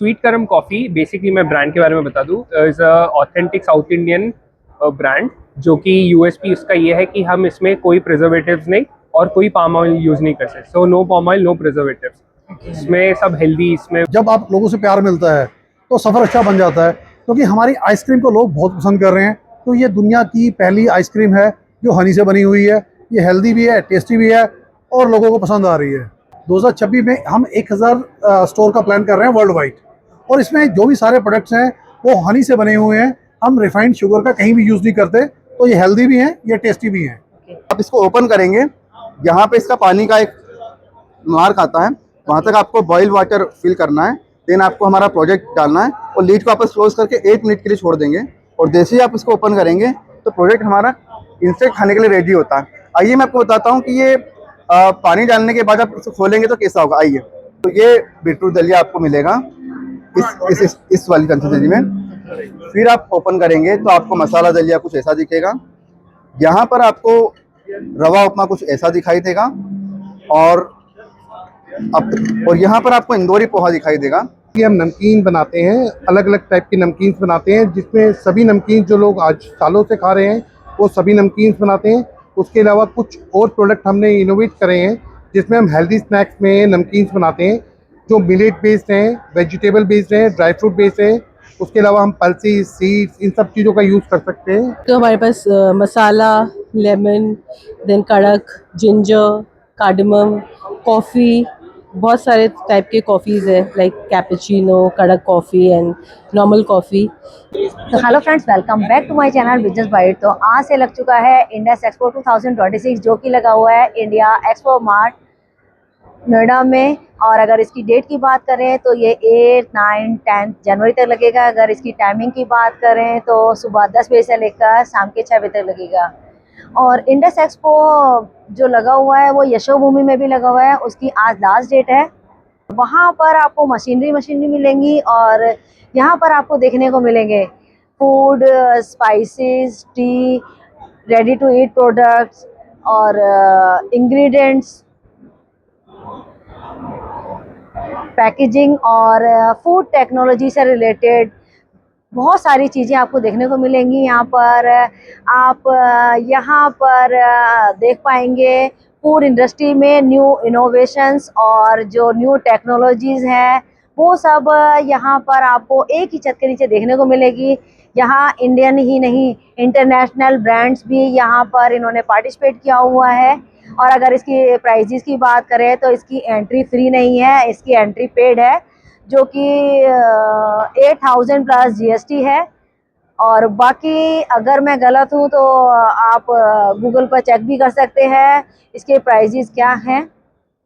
Sweet करम coffee basically मैं brand के बारे में बता दूं, is a authentic south Indian brand. जो कि यूएसपी इसका ये है कि हम इसमें कोई प्रिजर्वेटिव्स नहीं और कोई पाम ऑयल यूज़ नहीं करते। So no palm oil, no preservatives. इसमें सब हेल्दी। इसमें जब आप लोगों से प्यार मिलता है तो सफ़र अच्छा बन जाता है, क्योंकि हमारी आइसक्रीम को लोग बहुत पसंद कर रहे हैं। तो ये दुनिया की पहली आइसक्रीम है जो हनी से बनी हुई है। ये हेल्दी भी है, टेस्टी भी है और लोगों को पसंद आ रही है। 2026 में हम 1000 स्टोर का प्लान कर रहे हैं वर्ल्ड वाइड, और इसमें जो भी सारे प्रोडक्ट्स हैं वो हनी से बने हुए हैं। हम रिफाइंड शुगर का कहीं भी यूज़ नहीं करते। तो ये हेल्दी भी हैं, ये टेस्टी भी हैं। आप इसको ओपन करेंगे, यहाँ पे इसका पानी का एक मार्क आता है, वहाँ तक आपको बॉइल वाटर फिल करना है। देन आपको हमारा प्रोजेक्ट डालना है और लीड को वापस क्लोज करके 8 मिनट के लिए छोड़ देंगे। और जैसे ही आप इसको ओपन करेंगे तो प्रोजेक्ट हमारा इंस्टेंट खाने के लिए रेडी होता है। आइए मैं आपको बताता हूँ कि ये पानी डालने के बाद आप इसको खोलेंगे तो कैसा होगा। आइए, तो ये बीटरूट दलिया आपको मिलेगा इस वाली कंसिस्टेंसी में। फिर आप ओपन करेंगे तो आपको मसाला दलिया कुछ ऐसा दिखेगा। यहाँ पर आपको रवा उपमा कुछ ऐसा दिखाई देगा, और यहाँ पर आपको इंदौरी पोहा दिखाई देगा। हम नमकीन बनाते हैं, अलग अलग टाइप की नमकीन बनाते हैं, जिसमें सभी नमकीन जो लोग आज सालों से खा रहे हैं वो सभी नमकीन बनाते हैं। उसके अलावा कुछ और प्रोडक्ट हमने इनोवेट करे हैं, जिसमें हम हेल्दी स्नैक्स में नमकीन बनाते हैं जो मिलेट बेस्ड हैं, वेजिटेबल बेस्ड हैं, ड्राई फ्रूट बेस्ड हैं। उसके अलावा हम पल्सेस, सीड्स, इन सब चीज़ों का यूज़ कर सकते हैं। तो हमारे पास मसाला, लेमन, देन कड़क, जिंजर, कार्डमम, कॉफ़ी, बहुत सारे टाइप के कॉफ़ीज़ है, लाइक कैपेचिनो, कड़क कॉफ़ी एंड नॉर्मल कॉफ़ी। तो hello friends, welcome back to my channel business bite. तो आज से लग चुका है इंडस एक्सपो 2026, जो कि लगा हुआ है इंडिया एक्सपो मार्ट नोएडा में। और अगर इसकी डेट की बात करें तो ये 8, 9, 10 जनवरी तक लगेगा। अगर इसकी टाइमिंग की बात करें तो सुबह 10 बजे से लेकर शाम के 6 बजे तक लगेगा। और इंडस एक्सपो जो लगा हुआ है वो यशोभूमि में भी लगा हुआ है, उसकी आज लास्ट डेट है। वहाँ पर आपको मशीनरी मिलेंगी, और यहाँ पर आपको देखने को मिलेंगे food, spices, tea, ready to eat products और इंग्रेडिएंट्स, पैकेजिंग और फूड टेक्नोलॉजी से रिलेटेड बहुत सारी चीज़ें आपको देखने को मिलेंगी। यहाँ पर आप यहाँ पर देख पाएंगे फूड इंडस्ट्री में न्यू इनोवेशंस और जो न्यू टेक्नोलॉजीज़ हैं वो सब यहाँ पर आपको एक ही छत के नीचे देखने को मिलेगी। यहाँ इंडियन ही नहीं, इंटरनेशनल ब्रांड्स भी यहाँ पर इन्होंने पार्टिसिपेट किया हुआ है। और अगर इसकी प्राइजेस की बात करें तो इसकी एंट्री फ्री नहीं है, इसकी एंट्री पेड है, जो कि 8000 प्लस जीएसटी है। और बाकी अगर मैं गलत हूँ तो आप गूगल पर चेक भी कर सकते हैं इसके प्राइजेस क्या हैं,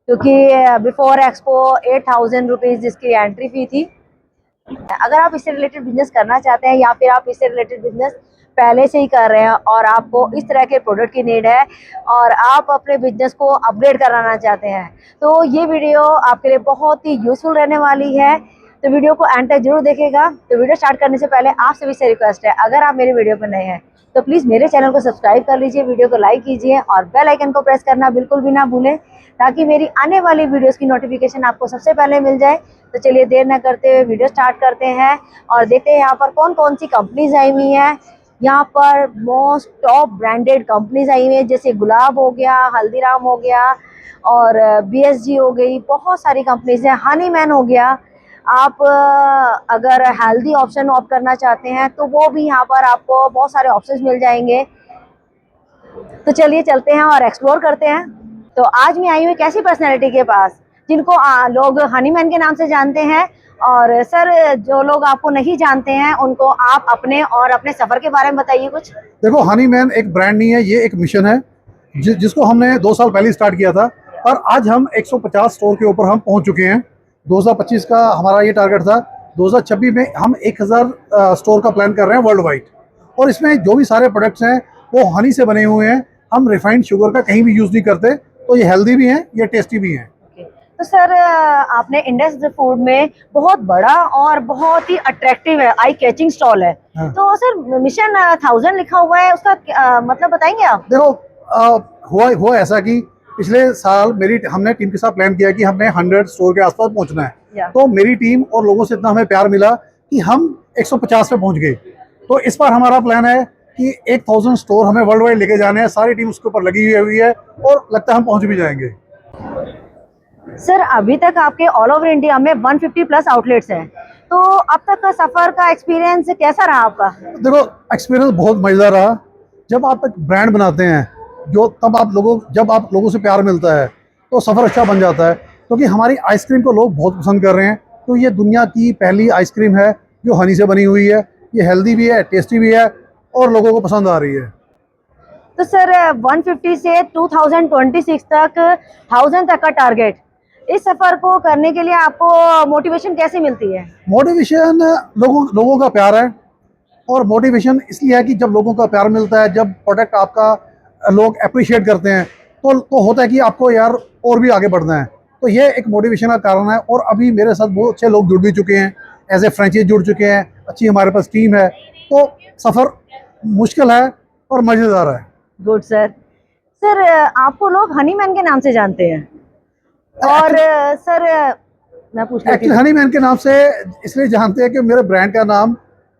क्योंकि बिफोर एक्सपो 8000 रुपीज़ जिसकी एंट्री फी थी। अगर आप इससे रिलेटेड बिजनेस करना चाहते हैं या फिर आप इससे रिलेटेड बिजनेस पहले से ही कर रहे हैं और आपको इस तरह के प्रोडक्ट की नीड है और आप अपने बिजनेस को अपग्रेड कराना चाहते हैं, तो ये वीडियो आपके लिए बहुत ही यूजफुल रहने वाली है। तो वीडियो को एंड तक जरूर देखेगा। तो वीडियो स्टार्ट करने से पहले आप सभी से रिक्वेस्ट है, अगर आप मेरे वीडियो पर नए हैं तो प्लीज़ मेरे चैनल को सब्सक्राइब कर लीजिए, वीडियो को लाइक कीजिए और बेल आइकन को प्रेस करना बिल्कुल भी ना भूलें, ताकि मेरी आने वाली वीडियोस की नोटिफिकेशन आपको सबसे पहले मिल जाए। तो चलिए देर न करते हुए वीडियो स्टार्ट करते हैं और देखते हैं यहाँ पर कौन कौन सी कंपनीज आई हुई हैं। यहाँ पर मोस्ट टॉप ब्रांडेड कंपनीज आई हुई हैं, जैसे गुलाब हो गया, हल्दीराम हो गया और बीएसजी हो गई, बहुत सारी कंपनीज हैं, हनीमैन हो गया। आप अगर हेल्दी ऑप्शन ऑप्ट करना चाहते हैं तो वो भी यहाँ पर आपको बहुत सारे ऑप्शंस मिल जाएंगे। तो चलिए चलते हैं और एक्सप्लोर करते हैं। तो आज मैं आई हूँ एक ऐसी पर्सनैलिटी के पास जिनको लोग हनीमैन के नाम से जानते हैं। और सर, जो लोग आपको नहीं जानते हैं उनको आप अपने और अपने सफ़र के बारे में बताइए कुछ। देखो, हनीमैन एक ब्रांड नहीं है, ये एक मिशन है जिसको हमने 2 साल पहले स्टार्ट किया था, और आज हम 150 स्टोर के ऊपर हम पहुंच चुके हैं। 2025 का हमारा ये टारगेट था। 2026 में हम 1000 स्टोर का प्लान कर रहे हैं वर्ल्ड वाइड, और इसमें जो भी सारे प्रोडक्ट्स हैं वो हनी से बने हुए हैं। हम रिफाइंड शुगर का कहीं भी यूज़ नहीं करते। तो ये हेल्दी भी हैं, ये टेस्टी भी हैं। तो सर, आपने इंडस फूड में बहुत बड़ा और बहुत ही अट्रैक्टिव है, आई कैचिंग स्टॉल है। हाँ। तो सर, मिशन 1000 लिखा हुआ है, उसका मतलब बताएंगे आप? देखो, हुआ ऐसा कि पिछले साल हमने टीम के साथ प्लान किया कि हमने 100 स्टोर के आसपास पहुंचना है। Yeah. तो मेरी टीम और लोगों से इतना हमें प्यार मिला कि हम 150 पे पहुंच गए। तो इस बार हमारा प्लान है कि 1000 स्टोर हमें वर्ल्ड वाइड लेके जाने हैं। सारी टीम उसके ऊपर लगी हुई है और लगता है हम पहुंच भी जाएंगे। सर अभी तक आपके ऑल ओवर इंडिया में 150 प्लस आउटलेट्स हैं, तो अब तक का सफर का एक्सपीरियंस कैसा रहा आपका? देखो, एक्सपीरियंस बहुत मजेदार रहा। जब आप एक ब्रांड बनाते हैं, जब आप लोगों से प्यार मिलता है तो सफ़र अच्छा बन जाता है। क्योंकि हमारी आइसक्रीम को लोग बहुत पसंद कर रहे हैं। तो ये दुनिया की पहली आइसक्रीम है जो हनी से बनी हुई है। ये हेल्दी भी है, टेस्टी भी है और लोगों को पसंद आ रही है। तो सर 150 से 2026 तक 1000 तक का टारगेट, इस सफर को करने के लिए आपको मोटिवेशन कैसे मिलती है? मोटिवेशन लोगों का प्यार है। और मोटिवेशन इसलिए है कि जब लोगों का प्यार मिलता है, जब प्रोडक्ट आपका लोग अप्रिशिएट करते हैं तो होता है कि आपको यार और भी आगे बढ़ना है। तो ये एक मोटिवेशन का कारण है। और अभी मेरे साथ बहुत अच्छे लोग जुड़ भी चुके हैं, एज ए फ्रेंचाइज जुड़ चुके हैं। अच्छी हमारे पास टीम है। तो सफ़र मुश्किल है और मज़ेदार है। Good sir. सर आपको लोग हनी मैन के नाम से जानते हैं और सर मैं पूछ रही एक्चुअली हनी मैन के नाम से इसलिए जानते हैं कि मेरे ब्रांड का नाम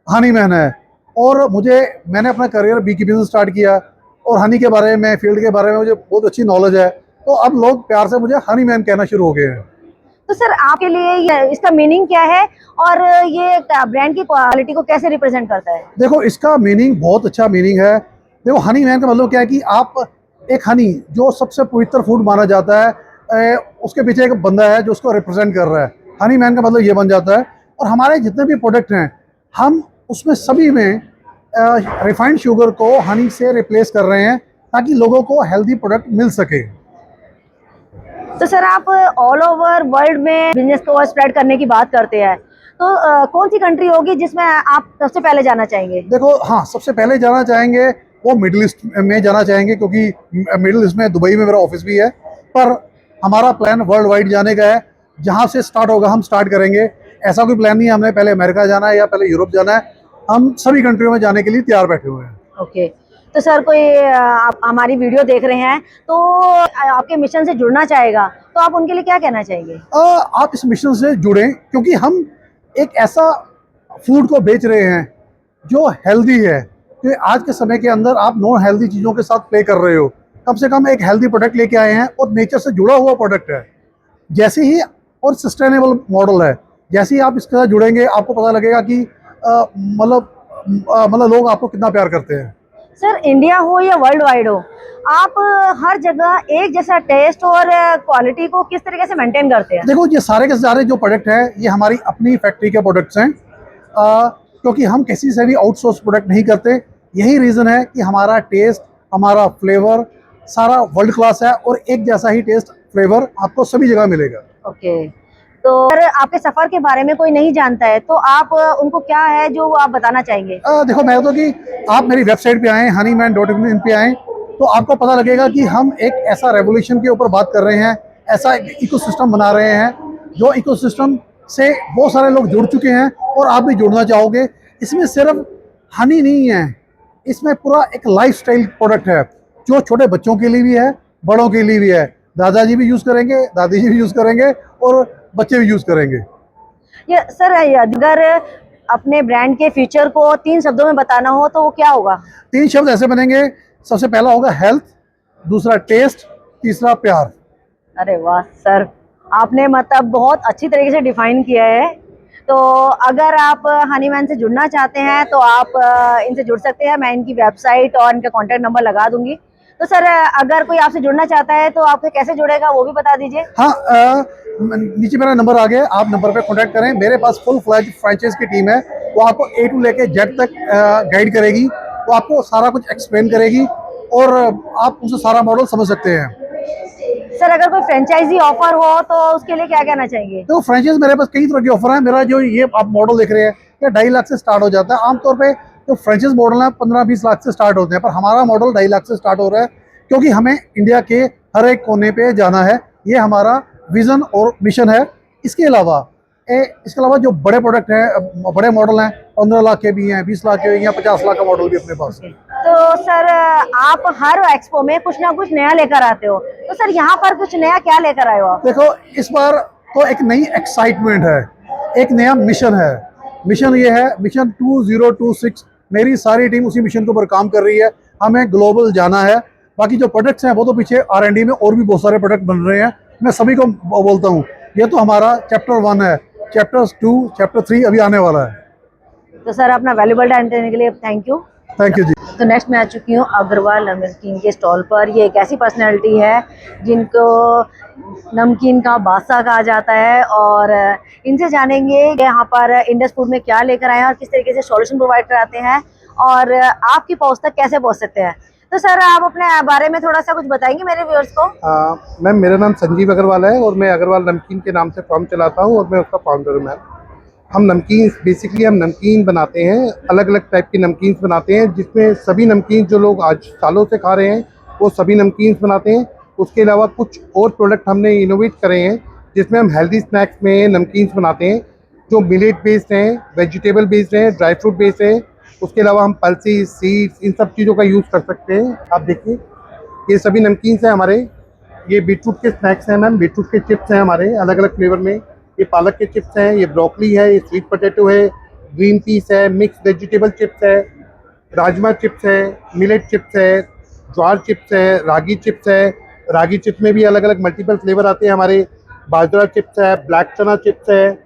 हनी मैन है। और मैंने अपना करियर बीकीपिंग से स्टार्ट किया और हनी के बारे में, फील्ड के बारे में मुझे बहुत अच्छी नॉलेज है। तो अब लोग प्यार से मुझे हनी मैन कहना शुरू हो गए हैं। तो सर आपके लिए इसका मीनिंग क्या है और ये ब्रांड की क्वालिटी को कैसे रिप्रेजेंट करता है? देखो, इसका मीनिंग बहुत अच्छा मीनिंग है। देखो, हनी मैन का मतलब क्या है कि आप एक हनी जो सबसे पवित्र फूड माना जाता है, उसके पीछे एक बंदा है जो उसको रिप्रेजेंट कर रहा है। हनी मैन का मतलब ये बन जाता है। और हमारे जितने भी प्रोडक्ट हैं, हम उसमें सभी में रिफाइंड शुगर को हनी से रिप्लेस कर रहे हैं ताकि लोगों को हेल्दी प्रोडक्ट मिल सके। तो सर आप ऑल ओवर वर्ल्ड में बिजनेस को स्प्रेड करने की बात करते हैं, तो कौन सी कंट्री होगी जिसमें आप सबसे पहले जाना चाहेंगे? देखो, हाँ, सबसे पहले जाना चाहेंगे वो मिडिल ईस्ट में जाना चाहेंगे, क्योंकि मिडिल ईस्ट में दुबई में मेरा ऑफिस भी है। पर हमारा प्लान वर्ल्ड वाइड जाने का है। जहाँ से स्टार्ट होगा हम स्टार्ट करेंगे। ऐसा कोई प्लान नहीं है हमने पहले अमेरिका जाना है या पहले यूरोप जाना है। हम सभी कंट्रियों में जाने के लिए तैयार बैठे हुए हैं। ओके। तो सर कोई आप हमारी वीडियो देख रहे हैं तो आपके मिशन से जुड़ना चाहेगा, तो आप उनके लिए क्या कहना चाहेंगे? आप इस मिशन से जुड़ें, क्योंकि हम एक ऐसा फूड को बेच रहे हैं जो हेल्दी है। तो आज के समय के अंदर आप नॉन हेल्दी चीज़ों के साथ प्ले कर रहे हो। कम से कम एक हेल्दी प्रोडक्ट लेके आए हैं और नेचर से जुड़ा हुआ प्रोडक्ट है। जैसे ही और सस्टेनेबल मॉडल है। जैसे ही आप इसके साथ जुड़ेंगे आपको पता लगेगा कि मतलब लोग आपको कितना प्यार करते हैं। सर इंडिया हो या वर्ल्ड वाइड हो, आप हर जगह एक जैसा टेस्ट और क्वालिटी को किस तरीके से मेंटेन करते हैं? देखो, ये सारे के सारे जो प्रोडक्ट हैं ये हमारी अपनी फैक्ट्री के प्रोडक्ट्स हैं। क्योंकि हम किसी से भी आउटसोर्स प्रोडक्ट नहीं करते। यही रीज़न है कि हमारा टेस्ट, हमारा फ्लेवर सारा वर्ल्ड क्लास है और एक जैसा ही टेस्ट फ्लेवर आपको सभी जगह मिलेगा। ओके। तो अगर आपके सफर के बारे में कोई नहीं जानता है तो आप उनको क्या है जो आप बताना चाहेंगे? देखो, मैं तो कि आप मेरी वेबसाइट पे आएँ, honeyman.in पे आएँ, तो आपको पता लगेगा कि हम एक ऐसा रेवोल्यूशन के ऊपर बात कर रहे हैं, ऐसा एक इकोसिस्टम बना रहे हैं जो इकोसिस्टम से बहुत सारे लोग जुड़ चुके हैं और आप भी जुड़ना चाहोगे। इसमें सिर्फ हनी नहीं है, इसमें पूरा एक लाइफस्टाइल प्रोडक्ट है जो छोटे बच्चों के लिए भी है, बड़ों के लिए भी है। दादाजी भी यूज़ करेंगे, दादी जी भी यूज़ करेंगे और बच्चे भी यूज़ करेंगे। ये सर अगर अपने ब्रांड के फीचर को 3 शब्दों में बताना हो तो वो क्या होगा? 3 शब्द ऐसे बनेंगे। सबसे पहला होगा हेल्थ, दूसरा टेस्ट, तीसरा प्यार। अरे वाह सर, आपने मतलब बहुत अच्छी तरीके से डिफाइन किया है। तो अगर आप हनीमैन से जुड़ना चाहते हैं तो आप इनसे जुड़ सकते हैं। मैं इनकी वेबसाइट और इनका कॉन्टैक्ट नंबर लगा दूंगी। तो सर अगर कोई आपसे जुड़ना चाहता है तो आपसे कैसे जुड़ेगा वो भी बता दीजिए। हाँ, नीचे मेरा नंबर आ गया, आप नंबर पे कांटेक्ट करें। मेरे पास फुल फ्लैज फ्रेंचाइज की टीम है, वो आपको A to लेके Z तक गाइड करेगी, वो आपको सारा कुछ एक्सप्लेन करेगी और आप उनसे सारा मॉडल समझ सकते हैं। सर अगर कोई फ्रेंचाइजी ऑफर हो तो उसके लिए क्या कहना चाहेंगे? तो फ्रेंचाइज मेरे पास कई तरह के ऑफर है। मेरा जो ये आप मॉडल देख रहे हैं ये 2.5 लाख से स्टार्ट हो जाता है। आमतौर पे जो फ्रेंचाइज मॉडल है 15-20 लाख से स्टार्ट होते हैं, पर हमारा मॉडल 2.5 लाख से स्टार्ट हो रहा है क्योंकि हमें इंडिया के हर एक कोने पे जाना है। ये हमारा विजन और मिशन है। इसके अलावा जो बड़े प्रोडक्ट हैं, बड़े मॉडल हैं, 15 लाख के भी हैं, 20 लाख के भी हैं, 50 लाख का मॉडल भी अपने पास है। तो सर आप हर एक्सपो में कुछ ना कुछ नया लेकर आते हो, तो सर यहाँ पर कुछ नया क्या लेकर आए हो आप? देखो, इस बार तो एक नई एक्साइटमेंट है, एक नया मिशन है। मिशन ये है, मिशन 2026। मेरी सारी टीम उसी मिशन के ऊपर काम कर रही है। हमें ग्लोबल जाना है। बाकी जो प्रोडक्ट्स हैं वो तो पीछे R&D में और भी बहुत सारे प्रोडक्ट बन रहे हैं। मैं सभी को बोलता हूँ, ये तो हमारा चैप्टर 1 है, चैप्टर्स 2, चैप्टर 3 अभी आने वाला है। तो सर अपना वैल्यूबल टाइम देने के लिए थैंक यू। थैंक यू जी। तो नेक्स्ट मैं आ चुकी हूँ अग्रवाल नमकीन के स्टॉल पर। ये एक ऐसी पर्सनैलिटी है जिनको नमकीन का बादशाह कहा जाता है, और इनसे जानेंगे कि यहाँ पर इंडस फूड में क्या लेकर आए हैं और किस तरीके से सॉल्यूशन प्रोवाइड कराते हैं और आपकी पहुँच तक कैसे पहुँच सकते हैं। तो सर आप अपने बारे में थोड़ा सा कुछ बताएंगे मेरे व्यूअर्स को। मैम, मेरा नाम संजीव अग्रवाल है और मैं अग्रवाल नमकीन के नाम से फॉर्म चलाता हूँ और मैं उसका फाउंडर हूँ। मैम, हम नमकीन बनाते हैं, अलग अलग टाइप की नमकीन बनाते हैं, जिसमें सभी नमकीन जो लोग आज सालों से खा रहे हैं वो सभी नमकीन बनाते हैं। उसके अलावा कुछ और प्रोडक्ट हमने इनोवेट करे हैं, जिसमें हम हेल्दी स्नैक्स में नमकीन बनाते हैं, जो मिलेट बेस्ड हैं, वेजिटेबल बेस्ड हैं, ड्राई फ्रूट बेस्ड हैं। उसके अलावा हम पल्सेस, सीड्स, इन सब चीज़ों का यूज़ कर सकते हैं। आप देखिए, ये सभी नमकीन हैं हमारे। ये बीटरूट के स्नैक्स हैं मैम, बीटरूट के चिप्स हैं हमारे अलग अलग फ्लेवर में। ये पालक के चिप्स हैं, ये ब्रोकली है, ये स्वीट पोटैटो है, ग्रीन पीस है, मिक्स वेजिटेबल चिप्स है, राजमा चिप्स है, मिलेट चिप्स है, ज्वार चिप्स है, रागी चिप्स है। रागी चिप्स में भी अलग अलग मल्टीपल फ्लेवर आते हैं हमारे। बाजरा चिप्स है, ब्लैक चना चिप्स है,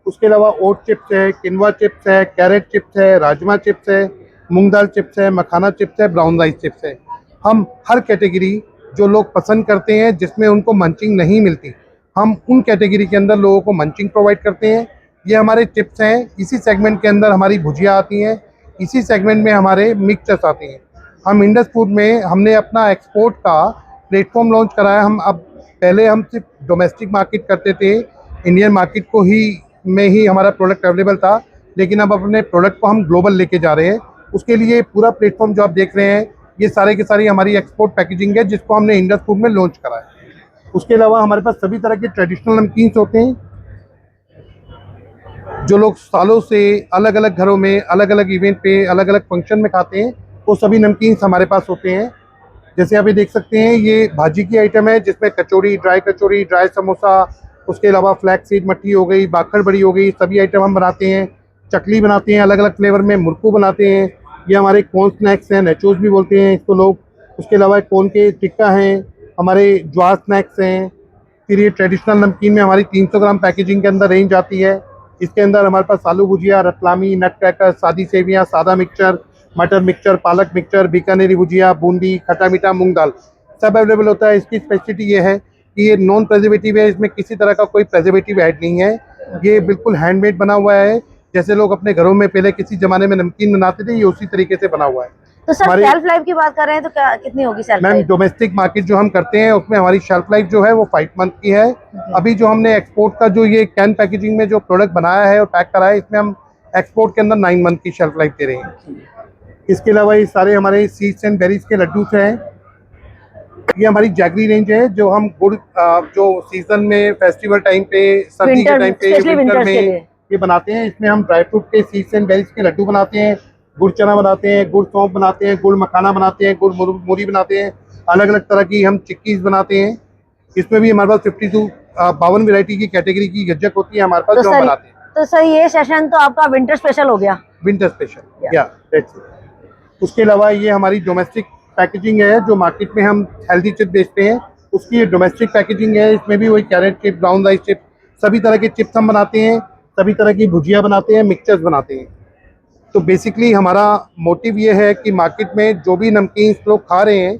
उसके अलावा ओट चिप्स है, किनवा चिप्स है, कैरेट चिप्स है, राजमा चिप्स है, मूंग दाल चिप्स है, मखाना चिप्स है, ब्राउन राइस चिप्स है। हम हर कैटेगरी जो लोग पसंद करते हैं जिसमें उनको मंचिंग नहीं मिलती, हम उन कैटेगरी के अंदर लोगों को मंचिंग प्रोवाइड करते हैं। ये हमारे चिप्स हैं। इसी सेगमेंट के अंदर हमारी भुजिया आती हैं, इसी सेगमेंट में हमारे मिक्सचर्स आते हैं। हम इंडस फूड में हमने अपना एक्सपोर्ट का प्लेटफॉर्म लॉन्च कराया। पहले हम सिर्फ डोमेस्टिक मार्केट करते थे, इंडियन मार्केट को ही हमारा प्रोडक्ट अवेलेबल था, लेकिन अब अपने प्रोडक्ट को हम ग्लोबल लेके जा रहे हैं। उसके लिए पूरा प्लेटफॉर्म जो आप देख रहे हैं, ये सारे के सारी हमारी एक्सपोर्ट पैकेजिंग है, जिसको हमने इंडस फूड में लॉन्च करा है। उसके अलावा हमारे पास सभी तरह के ट्रेडिशनल नमकीन्स होते हैं, जो लोग सालों से अलग अलग घरों में, अलग अलग इवेंट पे, अलग अलग फंक्शन में खाते हैं, वो सभी नमकीन्स हमारे पास होते हैं। जैसे अभी देख सकते हैं, ये भाजी की आइटम है, जिसमें कचौड़ी, ड्राई समोसा, उसके अलावा फ्लैक्स सीड मट्ठी हो गई, बाखड़ बड़ी हो गई, सभी आइटम हम बनाते हैं। चकली बनाते हैं अलग अलग फ्लेवर में, मुरकू बनाते हैं। ये हमारे कॉर्न स्नैक्स हैं, नेचोस भी बोलते हैं इसको लोग। उसके अलावा कॉर्न के टिक्का हैं, हमारे ज्वार स्नैक्स हैं। फिर ये ट्रेडिशनल नमकीन में हमारी 300 ग्राम पैकेजिंग के अंदर रेंज आती है। इसके अंदर हमारे पास आलू भुजिया, रतलामी, नट क्रैकर, सादी सेवियाँ, सादा मिक्सचर, मटर मिक्सचर, पालक मिक्सचर, बीकानेरी भुजिया, बूंदी, खट्टा मीठा, मूंग दाल सब अवेलेबल होता है। इसकी स्पेशलिटी ये है कि ये नॉन प्रेजर्वेटिव है, इसमें किसी तरह का कोई प्रेजर्वेटिव ऐड नहीं है। ये बिल्कुल हैंडमेड बना हुआ है, जैसे लोग अपने घरों में पहले किसी जमाने में नमकीन बनाते थे, ये उसी तरीके से बना हुआ है। तो सर शेल्फ लाइफ की बात कर रहे हैं तो क्या कितनी होगी shelf ma'am, life? Domestic market जो हम करते हैं उसमें हमारी शेल्फ लाइफ जो है वो 5 मंथ की है। अभी जो हमने एक्सपोर्ट का जो ये कैन पैकेजिंग में जो प्रोडक्ट बनाया है और पैक करा है, इसमें हम एक्सपोर्ट के अंदर 9 मंथ की शेल्फ लाइफ दे रहे हैं। इसके अलावा ये सारे हमारे सीड्स एंड बेरीज के लड्डू हैं। ये हमारी जैगरी रेंज है, जो हम गुड़ जो सीजन में, फेस्टिवल टाइम पे, सर्दी के टाइम पे, विंटर में ये बनाते हैं। इसमें हम ड्राई फ्रूट के सीड्स एंड बेरीज के लड्डू बनाते हैं, गुड़ चना बनाते हैं, गुड़ सौंफ बनाते हैं, गुड़ मखाना बनाते हैं, गुड़ मूरी बनाते हैं, अलग अलग तरह की हम चिक्कीज बनाते हैं। इसमें भी हमारे पास 52 वैरायटी की कैटेगरी की गज्जक होती है हमारे पास, तो जो हम बनाते हैं। तो सर ये सेशन तो आपका विंटर स्पेशल हो गया। विंटर स्पेशल, या दैट्स इट। उसके अलावा ये हमारी डोमेस्टिक पैकेजिंग है, जो मार्केट में हम हेल्दी चिप बेचते हैं, उसकी ये डोमेस्टिक पैकेजिंग है। इसमें भी वही carrot chip, brown rice chip, सभी तरह के चिप्स हम बनाते हैं, सभी तरह की भुजिया बनाते हैं, मिक्सचर्स बनाते हैं। तो बेसिकली हमारा मोटिव ये है कि मार्केट में जो भी नमकीन लोग खा रहे हैं,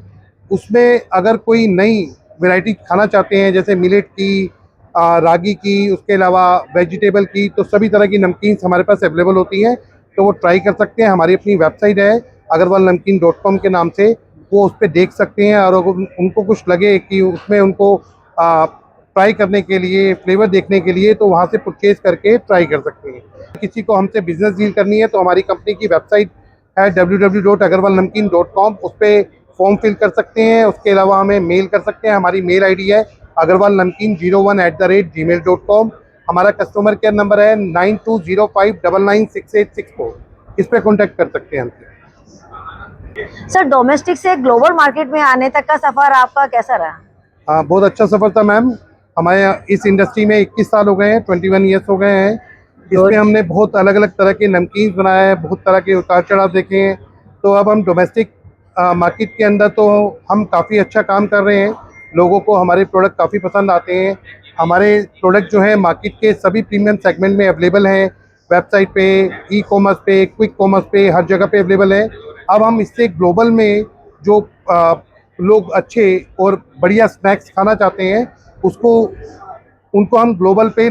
उसमें अगर कोई नई वैरायटी खाना चाहते हैं, जैसे मिलेट की, रागी की, उसके अलावा वेजिटेबल की, तो सभी तरह की नमकीन हमारे पास अवेलेबल होती हैं। तो वो ट्राई कर सकते हैं। हमारी अपनी वेबसाइट है agarwalnamkeen.com के नाम से, वो उस पर देख सकते हैं। और अगर उनको कुछ लगे कि उसमें उनको ट्राई करने के लिए, फ्लेवर देखने के लिए, तो वहाँ से परचेज करके ट्राई कर सकते हैं। किसी को हमसे बिजनेस डील करनी है तो हमारी कंपनी की वेबसाइट है www.agarwalnamkeen.com, उस पर फॉर्म फिल कर सकते हैं। उसके अलावा हमें मेल कर सकते हैं। हमारी मेल आईडी है agarwalnamkeen01@gmail.com। हमारा कस्टमर केयर नंबर है 9205996864, इस पर कॉन्टैक्ट कर सकते हैं हमसे। सर डोमेस्टिक से ग्लोबल मार्केट में आने तक का सफर आपका कैसा रहा? बहुत अच्छा सफ़र था मैम। हमारे इस इंडस्ट्री में 21 साल हो गए हैं, 21 ईयर्स हो गए हैं। इसमें हमने बहुत अलग अलग तरह के नमकीन बनाए हैं, बहुत तरह के उतार चढ़ाव देखे हैं। तो अब हम डोमेस्टिक मार्केट के अंदर तो हम काफ़ी अच्छा काम कर रहे हैं, लोगों को हमारे प्रोडक्ट काफ़ी पसंद आते हैं। हमारे प्रोडक्ट जो है मार्केट के सभी प्रीमियम सेगमेंट में अवेलेबल हैं, वेबसाइट पे, ई कॉमर्स पे, क्विक कॉमर्स पे, हर जगह पे अवेलेबल है। अब हम इससे ग्लोबल में जो लोग अच्छे और बढ़िया स्नैक्स खाना चाहते हैं उनको हम ग्लोबल पे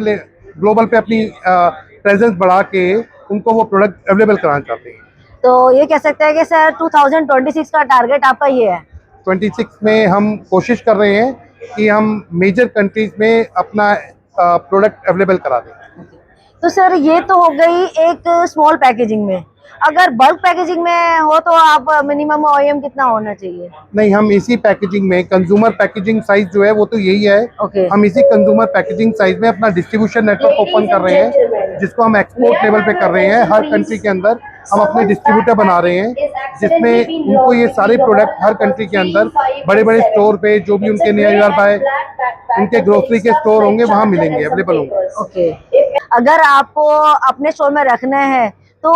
अपनी प्रेजेंस बढ़ा के उनको वो प्रोडक्ट अवेलेबल कराना चाहते हैं। तो ये कह सकते हैं कि सर 2026 का टारगेट आपका ये है? 26 में हम कोशिश कर रहे हैं कि हम मेजर कंट्रीज में अपना प्रोडक्ट अवेलेबल करा दें। तो सर ये तो हो गई एक स्मॉल पैकेजिंग में, अगर बल्क पैकेजिंग में हो तो आप मिनिमम ओईएम कितना होना चाहिए? नहीं, हम इसी पैकेजिंग में कंज्यूमर पैकेजिंग साइज जो है वो तो यही है। ओके। हम इसी कंज्यूमर पैकेजिंग साइज में अपना डिस्ट्रीब्यूशन नेटवर्क ओपन कर रहे हैं, जिसको हम एक्सपोर्ट लेवल पे कर रहे हैं। हर कंट्री के अंदर हम अपने डिस्ट्रीब्यूटर बना रहे हैं, जिसमें उनको ये सारे प्रोडक्ट हर कंट्री के अंदर बड़े बड़े स्टोर पे, जो भी उनके नियर बाय उनके ग्रोसरी के स्टोर होंगे वहाँ मिलेंगे, अवेलेबल होंगे। ओके। अगर आपको अपने स्टोर में रखना है तो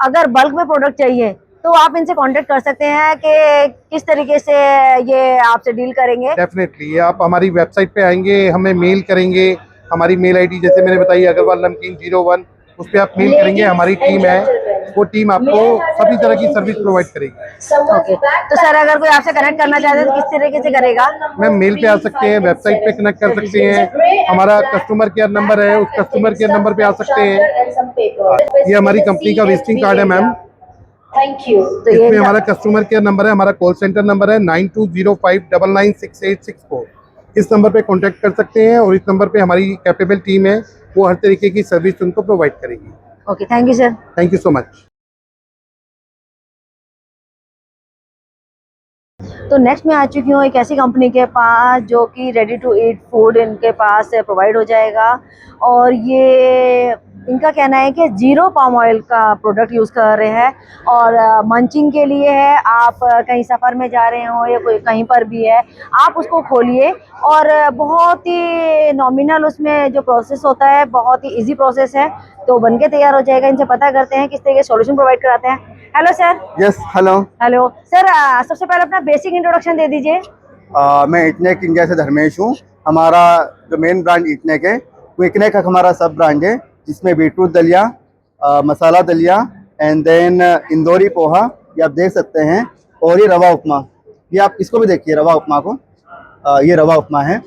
अगर बल्क में प्रोडक्ट चाहिए तो आप इनसे कांटेक्ट कर सकते हैं कि किस तरीके से ये आपसे डील करेंगे? डेफिनेटली, आप हमारी वेबसाइट पे आएंगे, हमें मेल करेंगे। हमारी मेल आईडी जैसे मैंने बताई, अग्रवाल नमकीन 01, उस पर आप मेल करेंगे। हमारी टीम है, वो टीम आपको सभी तरह की सर्विस प्रोवाइड करेगी। ओके। तो सर अगर कोई आपसे कनेक्ट करना चाहते हैं तो किस तरीके से करेगा? मैम, मेल पे आ सकते हैं, वेबसाइट पे कनेक्ट कर सकते हैं, हमारा कस्टमर केयर नंबर है, उस कस्टमर केयर नंबर पे आ सकते हैं। ये हमारी कंपनी का विजिटिंग कार्ड है मैम। तो ये इसमें हमारा कस्टमर केयर नंबर है, हमारा कॉल सेंटर नंबर है 9205996864। इस नंबर पे कांटेक्ट कर सकते हैं और इस नंबर पे हमारी कैपेबल टीम है, वो हर तरीके की सर्विस उनको प्रोवाइड करेगी। Okay, thank you sir. Thank you so much. तो नेक्स्ट मैं आ चुकी हूँ एक ऐसी कंपनी के पास जो कि रेडी टू ईट फूड इनके पास प्रोवाइड हो जाएगा, और ये इनका कहना है कि जीरो पाम ऑयल का प्रोडक्ट यूज़ कर रहे हैं और मंचिंग के लिए है। आप कहीं सफ़र में जा रहे हो या कोई कहीं पर भी है, आप उसको खोलिए और बहुत ही नॉमिनल उसमें जो प्रोसेस होता है, बहुत ही इजी प्रोसेस है, तो बनके तैयार हो जाएगा। इनसे पता करते हैं किस तरह के सॉल्यूशन प्रोवाइड कराते हैं। Hello sir. Yes, hello. Hello sir, सबसे पहले अपना बेसिक इंट्रोडक्शन दे दीजिए। मैं इटनेक इंडिया से धर्मेश हूँ। हमारा जो मेन ब्रांड इटनेक है, वो इटनेक हमारा सब ब्रांड है, जिसमें बीटरूट दलिया, मसाला दलिया एंड देन इंदौरी पोहा, ये आप देख सकते हैं, और ये रवा उपमा, ये आप इसको भी देखिए, रवा उपमा को, ये रवा उपमा है।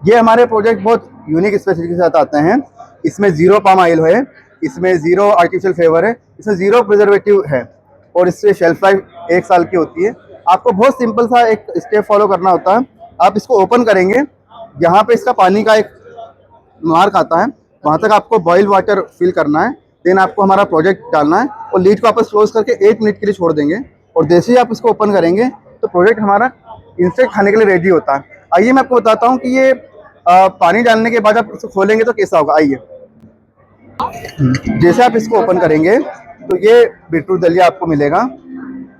ये हमारे प्रोजेक्ट बहुत यूनिक स्पेसिफिक के साथ आते हैं। इसमें ज़ीरो पाम ऑयल है, इसमें ज़ीरो आर्टिफिशियल फ्लेवर है, इसमें ज़ीरो प्रिजर्वेटिव है, और इससे शेल्फ लाइफ 1 साल की होती है। आपको बहुत सिंपल सा एक स्टेप फॉलो करना होता है। आप इसको ओपन करेंगे, यहाँ पे इसका पानी का एक मार्क आता है, वहाँ तक आपको बॉइल वाटर फिल करना है। देन आपको हमारा प्रोजेक्ट डालना है और लीड को वापस क्लोज करके 8 मिनट के लिए छोड़ देंगे, और जैसे ही आप इसको ओपन करेंगे तो प्रोजेक्ट हमारा इंस्टेंट खाने के लिए रेडी होता है। आइए मैं आपको बताता हूँ कि ये पानी डालने के बाद आप इसको खोलेंगे तो कैसा होगा। आइए, जैसे आप इसको ओपन करेंगे तो ये बीटरूट दलिया आपको मिलेगा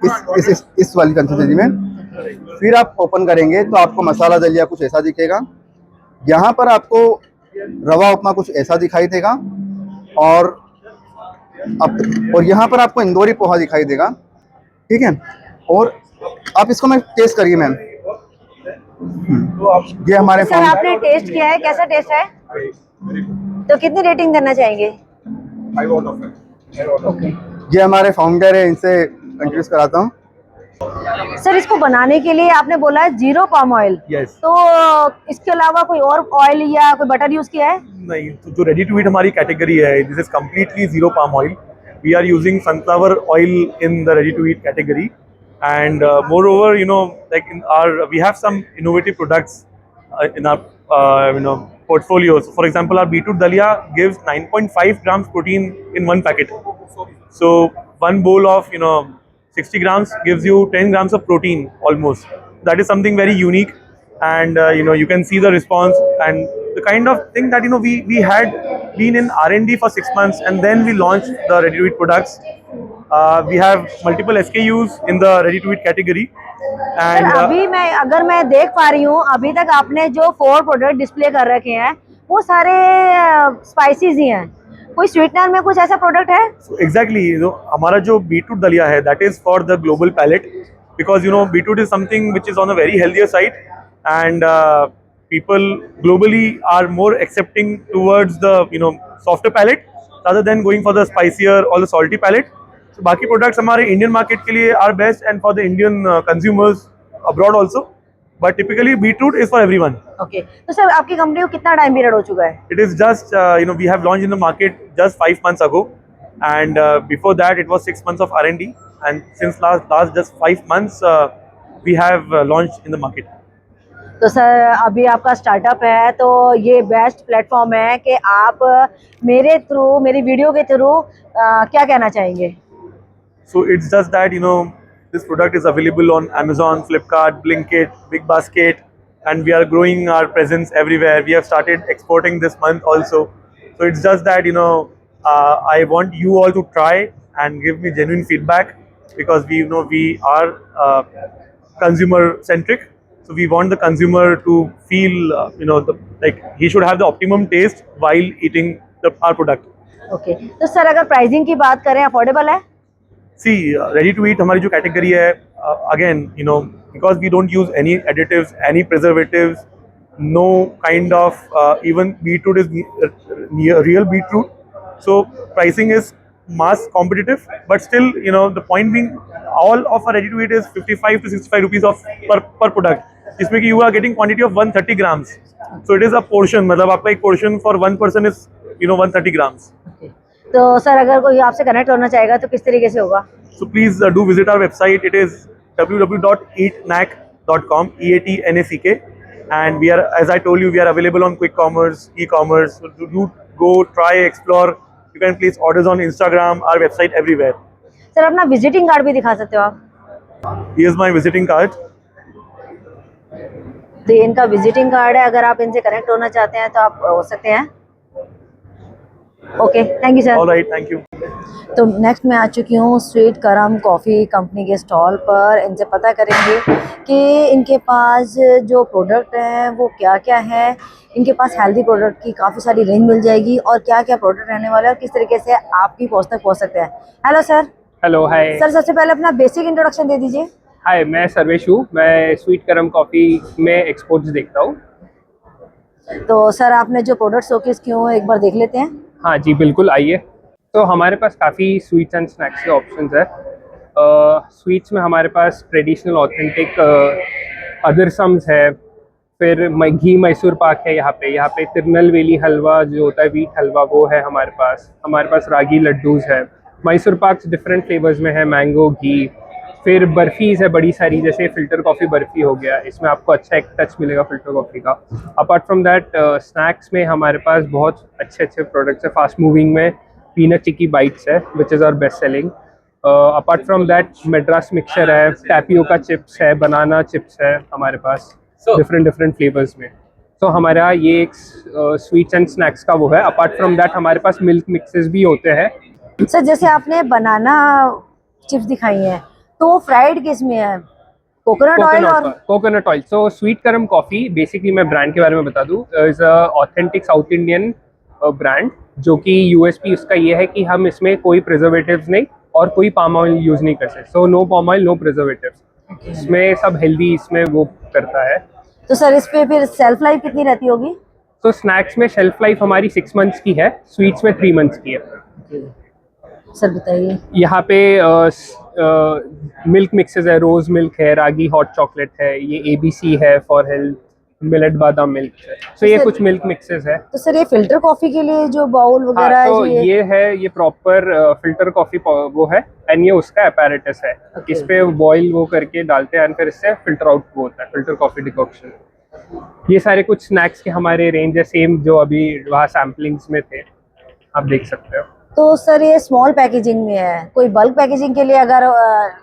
इस वाली कंसिस्टेंसी में। फिर आप ओपन करेंगे तो आपको मसाला दलिया कुछ ऐसा दिखेगा, यहाँ पर आपको रवा उपमा कुछ ऐसा दिखाई देगा, और यहाँ पर आपको इंदौरी पोहा दिखाई देगा, ठीक है। और आप इसको मैं टेस्ट करिए मैम। ये हमारे सर आपने टेस्ट किया है, कैसा टेस्ट है? तो कितनी रेटिंग करना चाहेंगे? 5 आउट ऑफ 5। ये हमारे फाउंडर है, इनसे इंट्रोड्यूस कराता हूँ। सर इसको बनाने के लिए आपने बोला है जीरो पाम ऑयल, तो इसके अलावा कोई और ऑयल या कोई बटर यूज किया है? नहीं, तो जो रेडी टू ईट हमारी कैटेगरी है, this is completely zero palm oil. We are using sunflower oil in the ready to eat category, and moreover, you know, like we have some innovative products in our portfolio. So for example, our beetroot dalia gives 9.5 grams protein in one packet. So one bowl of 60 grams gives you 10 grams of protein almost. That is something very unique, and you can see the response and the kind of thing that we had been in R&D for 6 months, and then we launched the ready to eat products. We have multiple SKUs in the ready-to-eat category, sir and अभी मैं देख पा रही हूँ, अभी तक आपने जो 4 प्रोडक्ट डिस्प्ले कर रखे हैं वो सारे स्पाइसेस ही हैं। कोई स्वीटनर में कुछ ऐसा प्रोडक्ट है? so exactly, हमारा जो बीटरूट दलिया है, that is for the global palate, because beetroot is something which is on a very healthier side, and people globally are more accepting towards the softer palate rather than going for the spicier or the salty palate. So बाकी products हमारे Indian market के लिए are best and for the Indian consumers abroad also, but typically beetroot is for everyone. Okay, तो sir आपकी company को कितना time period हो चुका है? It is just we have launched in the market just 5 months ago, and before that it was 6 months of R&D, and since last just 5 months we have launched in the market. तो sir अभी आपका startup है, तो ये best platform है कि आप मेरी वीडियो के थ्रू क्या कहना चाहेंगे? So it's just that this product is available on Amazon, Flipkart, Blinkit, Big Basket, and we are growing our presence everywhere. We have started exporting this month also. So it's just that I want you all to try and give me genuine feedback, because we are consumer centric. So we want the consumer to feel like he should have the optimum taste while eating our product. Okay, तो sir अगर pricing की बात करें, affordable है? See, ready to eat हमारी जो category है, again because we don't use any additives, any preservatives, no kind of even beetroot is real beetroot, so pricing is mass competitive, but still the point being, all of our ready to eat is 55 to 65 rupees of per product, जिसमें कि you are getting quantity of 130 grams, so it is a portion, मतलब आपका एक portion for one person is 130 grams. तो sir अगर कोई आपसे connect होना चाहेगा तो किस तरीके से होगा? So please do visit our website. It is www.eatnack.com, EATNACK, and we are, as I told you, we are available on quick commerce, e-commerce. So do go try, explore. You can place orders on Instagram, our website, everywhere. Sir अपना visiting card भी दिखा सकते हो आप? Here's my visiting card. तो ये इनका visiting card है, अगर आप इनसे कनेक्ट होना चाहते हैं तो आप हो सकते हैं। Okay, thank you sir. All right, thank you. तो नेक्स्ट मैं आ चुकी हूँ स्वीट करम कॉफ़ी कंपनी के स्टॉल पर। इनसे पता करेंगे कि इनके पास जो प्रोडक्ट हैं वो क्या क्या है। इनके पास हेल्दी प्रोडक्ट की काफ़ी सारी रेंज मिल जाएगी और क्या क्या प्रोडक्ट रहने वाले हैं और किस तरीके से आपकी पहुँच तक पहुँच सकते हैं। Hello sir. Hello, hi sir, सबसे पहले अपना बेसिक इंट्रोडक्शन दे दीजिए। हाय, मैं सर्वेश हूँ। मैं स्वीट करम कॉफ़ी में एक्सपोर्ट्स देखता हूँ। तो सर आपने जो प्रोडक्ट शोकेस किए हैं एक बार देख लेते हैं। हाँ जी, बिल्कुल, आइए। तो हमारे पास काफ़ी स्वीट्स एंड स्नैक्स के ऑप्शंस है। स्वीट्स में हमारे पास ट्रेडिशनल ऑथेंटिक अदरसम्स है, फिर घी मैसूर पाक है। यहाँ पे तिरनलवेली हलवा जो होता है, व्हीट हलवा, वो है हमारे पास रागी लड्डूज़ है। मैसूर पाक डिफरेंट फ्लेवर्स में है, मैंगो, घी। फिर बर्फ़ीज़ है बड़ी सारी, जैसे फ़िल्टर कॉफ़ी बर्फ़ी हो गया, इसमें आपको अच्छा एक टच मिलेगा फ़िल्टर कॉफ़ी का। अपार्ट फ्रॉम दैट स्नैक्स में हमारे पास बहुत अच्छे प्रोडक्ट्स है। फास्ट मूविंग में पीनट चिक्की बाइट्स है, which is our best selling. Apart from that Madras mixture है, टैपियोका चिप्स है, बनाना चिप्स है हमारे पास डिफरेंट फ्लेवर्स में। तो हमारा ये एक स्वीट्स एंड स्नैक्स का वो है। अपार्ट फ्रॉम दैट हमारे पास मिल्क मिक्सेस भी होते हैं। सर, जैसे आपने बनाना चिप्स दिखाई हैं, तो फ्राइड किस में है? कोकोनट ऑयल और कोकोनट ऑयल। सो स्वीट करम कॉफ़ी, बेसिकली मैं ब्रांड के बारे में बता दूँ, is a authentic south Indian brand, जो कि यूएसपी उसका ये है कि हम इसमें कोई प्रिजर्वेटिव्स नहीं और कोई पाम ऑयल यूज़ नहीं करते। So no palm oil, no preservatives. इसमें सब हेल्दी इसमें वो करता है। तो सर इस पे फिर सेल्फ लाइफ कितनी रहती होगी? तो स्नैक्स में शेल्फ लाइफ हमारी 6 मंथ्स की है, स्वीट्स में 3 मंथ्स की है। सर बताइए। यहाँ पे मिल्क मिक्सेस है, रोज़ मिल्क है, रागी हॉट चॉकलेट है, ये ABC है फॉर हेल्थ, मिलेट बादाम मिल्क है। तो ये कुछ मिल्क मिक्सेस है। तो सर ये फिल्टर कॉफी के लिए जो बाउल वगैरह है, तो ये प्रॉपर फिल्टर कॉफी वो है, एंड ये उसका अपैरेटस है। इस पे बॉईल वो करके डालते हैं, फिर इससे फिल्टर आउट वो होता है, फिल्टर कॉफी डिकॉक्शन। ये सारे कुछ स्नैक्स के हमारे रेंज है, सेम जो अभी वहाँ सैम्पलिंग्स में थे, आप देख सकते हो। तो सर ये स्मॉल पैकेजिंग में है, कोई बल्क पैकेजिंग के लिए अगर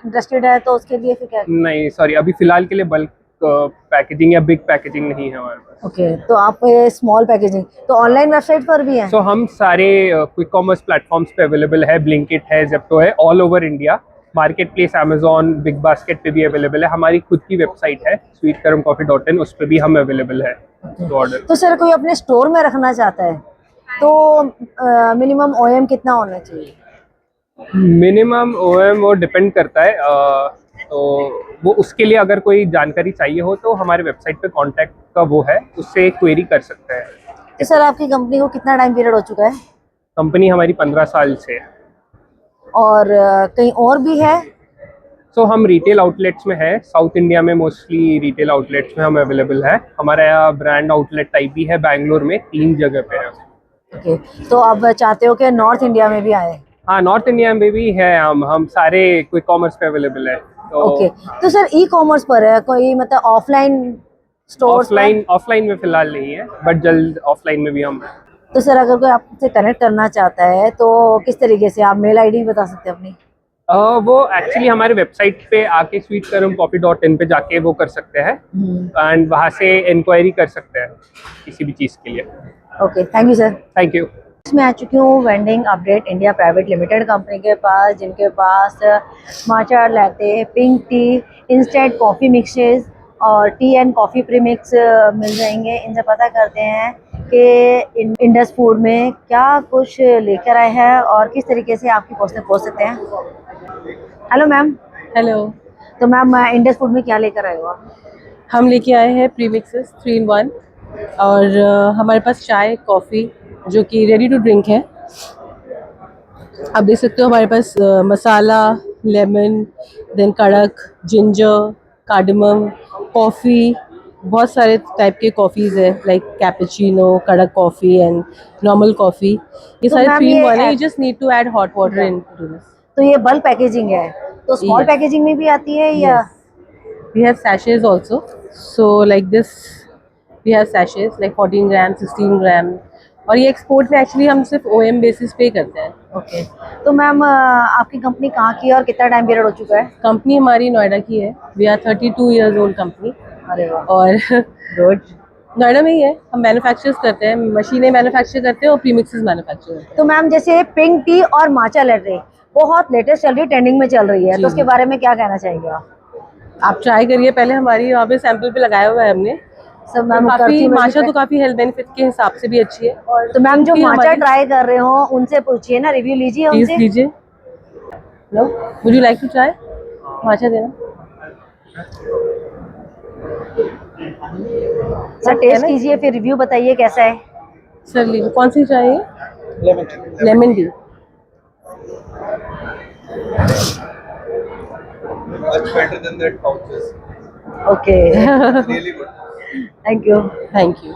इंटरेस्टेड है तो उसके लिए फिर क्या? नहीं, सॉरी, अभी फिलहाल के लिए बल्क पैकेजिंग या बिग पैकेजिंग नहीं है हमारे पास। ओके, तो आप स्मॉल पैकेजिंग तो ऑनलाइन वेबसाइट पर भी है? सो हम सारे क्विक कॉमर्स प्लेटफॉर्म्स पे अवेलेबल है, ब्लिंकिट है, जेप्टो है, all over India. Market place, Amazon, big basket पे भी अवेलेबल है। हमारी खुद की वेबसाइट है sweetkaramcoffee.in, उस पर भी हम अवेलेबल है तो ऑर्डर। तो सर कोई अपने स्टोर में रखना चाहता है तो मिनिमम ओएम कितना होना चाहिए? मिनिमम ओएम वो डिपेंड करता है, तो वो उसके लिए अगर कोई जानकारी चाहिए हो तो हमारे वेबसाइट पे कांटेक्ट का वो है, उससे क्वेरी कर सकते हैं। तो सर आपकी कंपनी को कितना टाइम पीरियड हो चुका है? कंपनी हमारी 15 साल से है। और कहीं और भी है? सो हम रिटेल आउटलेट्स में है, साउथ इंडिया में मोस्टली रिटेल आउटलेट्स में हम अवेलेबल है। हमारा यहाँ ब्रांड आउटलेट टाइप भी है बैंगलोर में, 3 जगह पे है। ओके, तो आप चाहते हो कि नॉर्थ इंडिया में भी आए? हाँ, नॉर्थ इंडिया में भी है। हम सारे क्विक कॉमर्स पे अवेलेबल है। तो ओके, तो सर ई कॉमर्स पर है कोई मतलब ऑफलाइन स्टोर? ऑफलाइन में फिलहाल नहीं है, बट जल्द ऑफलाइन में भी हम। तो सर अगर कोई आपसे कनेक्ट करना चाहता है तो किस तरीके से? आप मेल आईडी बता सकते हैं अपनी? वो एक्चुअली हमारे वेबसाइट पे आके sweetkaramcoffee.in पे जाके वो कर सकते हैं एंड वहाँ से इंक्वायरी कर सकते हैं किसी भी चीज़ के लिए। Okay, thank you sir. Thank you. मैं आ चुकी हूँ Vending Update India Private Limited company के पास, जिनके पास matcha latte, pink tea, instant coffee mixes और टी एंड कॉफ़ी प्रीमिक्स मिल जाएंगे। इनसे पता करते हैं कि इंडस फूड में क्या कुछ लेकर आए हैं और किस तरीके से आपकी पोस्ट तक पहुँच सकते हैं। Hello ma'am. हेलो। तो मैम इंडस फूड में क्या लेकर आए हो आप? हम लेके आए हैं प्रीमिक्सेस 3 in 1 और हमारे पास चाय, कॉफ़ी जो कि रेडी टू ड्रिंक है। आप देख सकते हो हमारे पास मसाला, लेमन, देन कड़क, जिंजर, कार्डमम, कॉफ़ी, बहुत सारे टाइप के कॉफ़ीज़ है, लाइक कैपेचिनो, कड़क कॉफ़ी एंड नॉर्मल कॉफ़ी। ये तो सारे मैम 3 in ये 1 है। You just need to add hot water into this. तो ये बल्क पैकेजिंग है, तो स्मॉल Yes. पैकेजिंग में भी आती है या? We have sachets also. So like this, we have sachets like 14 gram, 16 gram. और ये एक्सपोर्ट में एक्चुअली हम सिर्फ OM बेसिस पे करते हैं। ओके, तो मैम आपकी कंपनी कहाँ की है और कितना टाइम पीरियड हो चुका है? कंपनी हमारी नोएडा की है। We are 32 years old company. अरे वाह, और गुड। नोएडा में ही है। हम मैन्युफैक्चर्स करते हैं, मशीनें मैन्युफैक्चर करते हैं और प्रीमिक्सेस मैन्युफैक्चर करते हैं। तो मैम जैसे पिंक टी और माचा लैटे बहुत लेटेस्ट चल रही है, ट्रेंडिंग में चल रही है, जी, तो उसके जी। बारे में क्या कहना चाहेंगे आप? ट्राई करिए पहले। हमारी यहाँ पे सैंपल पे लगाया हुआ है हमने। सब मैम काफ़ी करती हूँ मैं माशा भी तो काफ़ी हेल्थ बेनिफिट के हिसाब से भी अच्छी है। और तो मैम जो pink tea माचा हमारी- ट्राई कर रहे हो उनसे पूछिए ना, रिव्यू लीजिए प्लीज उनसे। लीजिए। Hello, would you like to try? Matcha देना सर, टेस्ट कीजिए फिर रिव्यू बताइए कैसा है। सर। लीजिए, कौन सी चाहिए? Lemon tea. Much better than that pouches. Okay, Really good. Thank you. Thank you.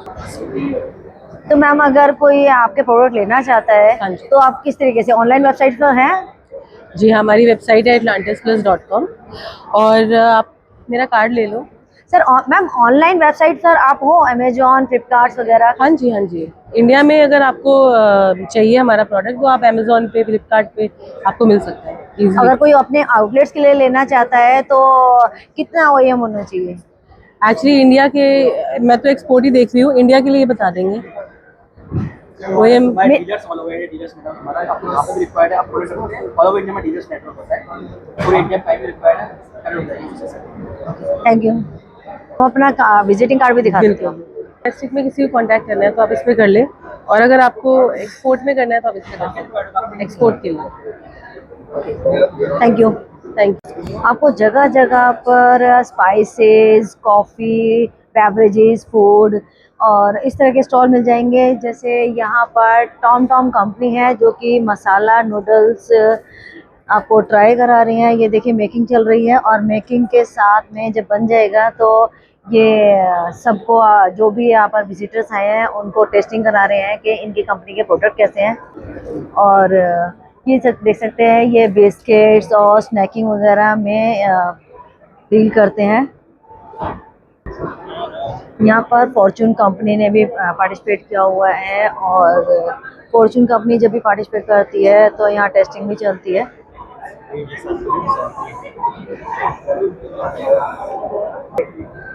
तो मैम अगर कोई आपके प्रोडक्ट लेना चाहता है हाँ जी। तो आप किस तरीके से? ऑनलाइन वेबसाइट पर हैं? जी, हमारी वेबसाइट है atlantisplus.com और आप मेरा कार्ड ले लो। सर मैम ऑनलाइन वेबसाइट पर आप हो अमेजोन, फ्लिपकार्ट वगैरह? हाँ जी, हाँ जी। इंडिया में अगर आपको चाहिए हमारा प्रोडक्ट तो आप अमेजोन पे, फ्लिपकार्ट पे आपको मिल सकता है अगर ईजिली। कोई अपने आउटलेट्स के लिए लेना चाहता है तो कितना ओएम होना चाहिए? एक्चुअली इंडिया के, मैं तो एक्सपोर्ट ही देख रही हूँ, इंडिया के लिए बता देंगे। OM में- dealers all over dealers madam हमारा आपको यहाँ पे भी रिक्वायर्ड है, आप बोल सकते हो ऑल ओवर इंडिया में डीलर्स नेटवर्क होता है, पूरे इंडिया में भी रिक्वायर्ड है। Thank you. हम अपना विजिटिंग कार्ड भी दिखा सकते हो? डिस्ट्रिक्ट में किसी को कांटेक्ट करना है तो आप इस पे कर ले, और अगर आपको एक्सपोर्ट में करना है तो आप इस पे कर सकते हैं एक्सपोर्ट के लिए। Thank you. Thank you. आपको जगह जगह पर स्पाइसेस, कॉफ़ी, बेवरेजेस, फूड और इस तरह के स्टॉल मिल जाएंगे। जैसे यहाँ पर टॉम टॉम कंपनी है जो कि मसाला नूडल्स आपको ट्राई करा रही हैं। ये देखिए मेकिंग चल रही है और मेकिंग के साथ में जब बन जाएगा तो ये सबको जो भी यहाँ पर विजिटर्स आए हैं उनको टेस्टिंग करा रहे हैं कि इनकी कंपनी के प्रोडक्ट कैसे हैं। और ये देख सकते हैं ये बिस्किट्स और स्नैकिंग वगैरह में डील करते हैं। यहाँ पर फॉर्चून कंपनी ने भी पार्टिसिपेट किया हुआ है और फॉर्चून कंपनी जब भी पार्टिसिपेट करती है तो यहाँ टेस्टिंग भी चलती है।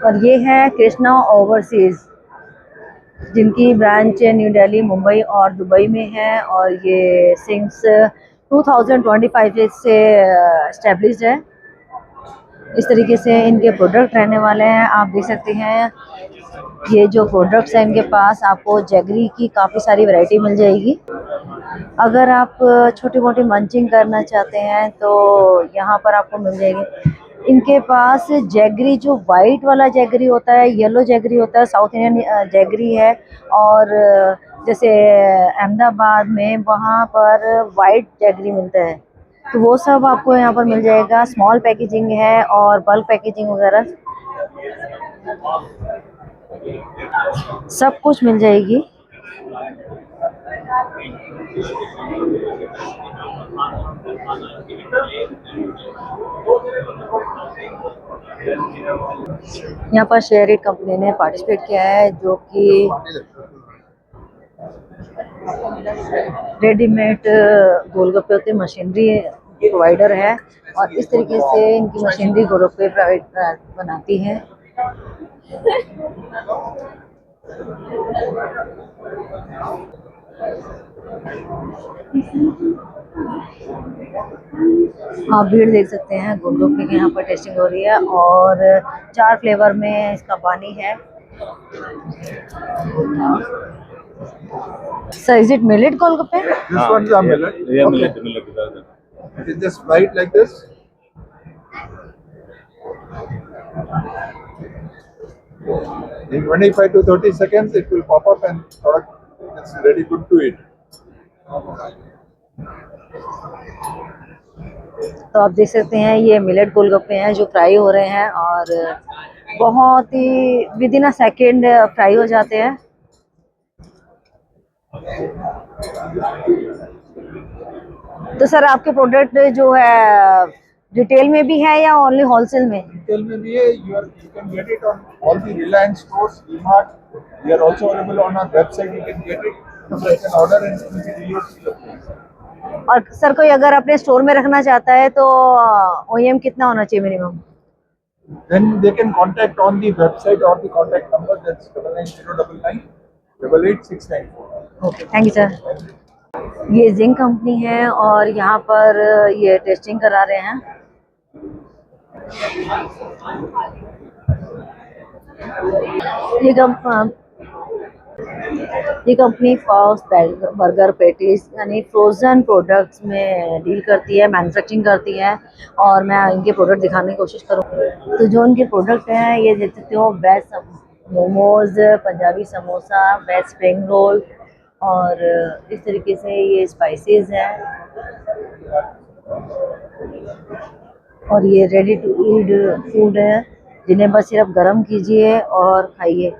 और ये है कृष्णा ओवरसीज, जिनकी ब्रांच न्यू दिल्ली, मुंबई और दुबई में है, और ये सिंस 2025 से एस्टेब्लिश्ड है। इस तरीके से इनके प्रोडक्ट रहने वाले हैं। आप देख सकते हैं ये जो प्रोडक्ट्स हैं इनके पास, आपको जैगरी की काफ़ी सारी वैरायटी मिल जाएगी। अगर आप छोटी मोटी मंचिंग करना चाहते हैं तो यहाँ पर आपको मिल जाएगी। इनके पास जैगरी, जो वाइट वाला जैगरी होता है, येलो जैगरी होता है, साउथ इंडियन जैगरी है, और जैसे अहमदाबाद में वहाँ पर वाइट जैगरी मिलता है, तो वो सब आपको यहाँ पर मिल जाएगा। स्मॉल पैकेजिंग है और बल्क पैकेजिंग वगैरह सब कुछ मिल जाएगी। यहाँ पर शेयरिट कंपनी ने पार्टिसिपेट किया है, जो कि रेडीमेड गोलगप्पे होते मशीनरी प्रोवाइडर है, और इस तरीके से इनकी मशीनरी गोलगप्पे बनाती है। आप भीड़ देख सकते हैं, गोलगप्पे की यहाँ पर टेस्टिंग हो रही है, और 4 फ्लेवर में इसका पानी है। Sir, is it millet golgappe? This ones are millet. Yeah, Okay. millet. It is just fried like this. In 25 to 30 seconds, it will pop up and product is ready, good to eat. तो आप देख सकते हैं ये millet गोलगप्पे हैं जो fry हो रहे हैं, और बहुत ही within a second fry हो जाते हैं। तो सर, आपके प्रोडक्ट जो है रिटेल में भी है या ओनली होलसेल में? Retail में भी है, you can get it on all the Reliance stores, DMart. We are also available on our website. You can get it. You can order and it will be delivered to your place. और sir, कोई अगर अपने store में रखना चाहता है तो OEM कितना होना चाहिए minimum? Then they can contact on the website or the contact number, that's 99099 88694. Okay, thank you sir. ये जिंक कंपनी है, और यहाँ पर ये टेस्टिंग करा रहे हैं। ये कंपनी पाउस बर्गर पैटीज यानी फ्रोज़न प्रोडक्ट्स में डील करती है, मैन्युफैक्चरिंग करती है, और मैं इनके प्रोडक्ट दिखाने की कोशिश करूँ। तो जो इनके प्रोडक्ट हैं ये देख सकते हो, veg momos, Punjabi samosa, veg spring roll, और इस तरीके से ये स्पाइसेस हैं, और ये रेडी टू ईट फूड है, जिन्हें बस सिर्फ गर्म कीजिए और खाइए।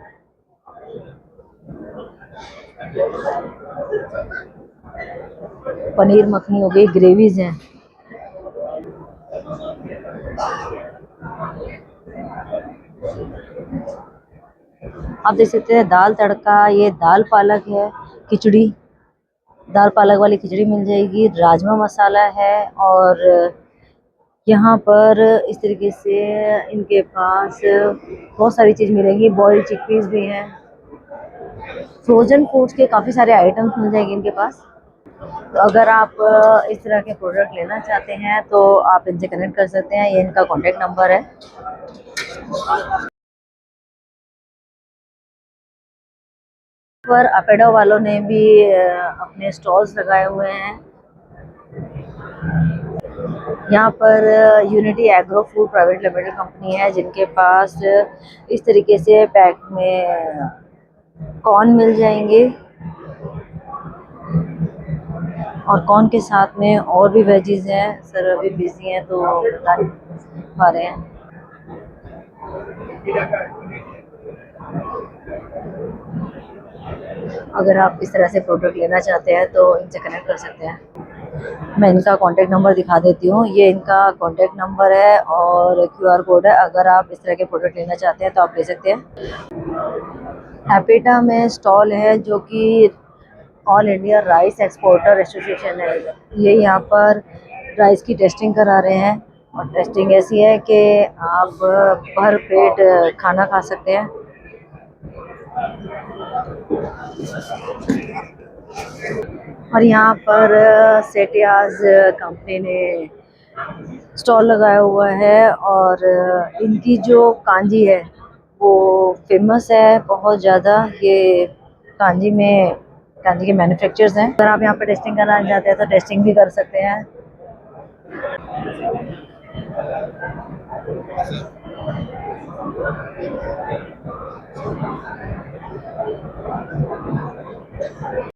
पनीर मखनी हो गई, ग्रेवीज हैं। आप देख सकते हैं दाल तड़का, ये दाल पालक है, खिचड़ी, दाल पालक वाली खिचड़ी मिल जाएगी, राजमा मसाला है, और यहाँ पर इस तरीके से इनके पास बहुत सारी चीज़ मिलेगी। बॉइल्ड चिकपीस भी हैं, फ्रोजन फूड्स के काफ़ी सारे आइटम्स मिल जाएंगे इनके पास। तो अगर आप इस तरह के प्रोडक्ट लेना चाहते हैं तो आप इनसे कनेक्ट कर सकते हैं, ये इनका कॉन्टेक्ट नंबर है। पर अपेडा वालों ने भी अपने स्टॉल्स लगाए हुए हैं। यहाँ पर unity agro food private Limited company है, जिनके पास इस तरीके से पैक में कॉर्न मिल जाएंगे, और कॉर्न के साथ में और भी वेजीज हैं। सर अभी बिजी हैं तो बता नहीं पा रहे हैं। अगर आप इस तरह से प्रोडक्ट लेना चाहते हैं तो इनसे कनेक्ट कर सकते हैं। मैं इनका कॉन्टेक्ट नंबर दिखा देती हूँ, ये इनका कॉन्टेक्ट नंबर है और QR कोड है। अगर आप इस तरह के प्रोडक्ट लेना चाहते हैं तो आप ले सकते हैं। एपिटा में स्टॉल है जो कि all India rice exporter association है। ये यहाँ पर राइस की टेस्टिंग करा रहे हैं और टेस्टिंग ऐसी है कि आप भर पेट खाना खा सकते हैं। और यहाँ पर सेटियाज कंपनी ने स्टॉल लगाया हुआ है और इनकी जो कांजी है वो फेमस है बहुत ज़्यादा। ये कांजी के मैन्युफैक्चरर्स हैं। अगर आप यहाँ पर टेस्टिंग करना चाहते हैं तो टेस्टिंग भी कर सकते हैं।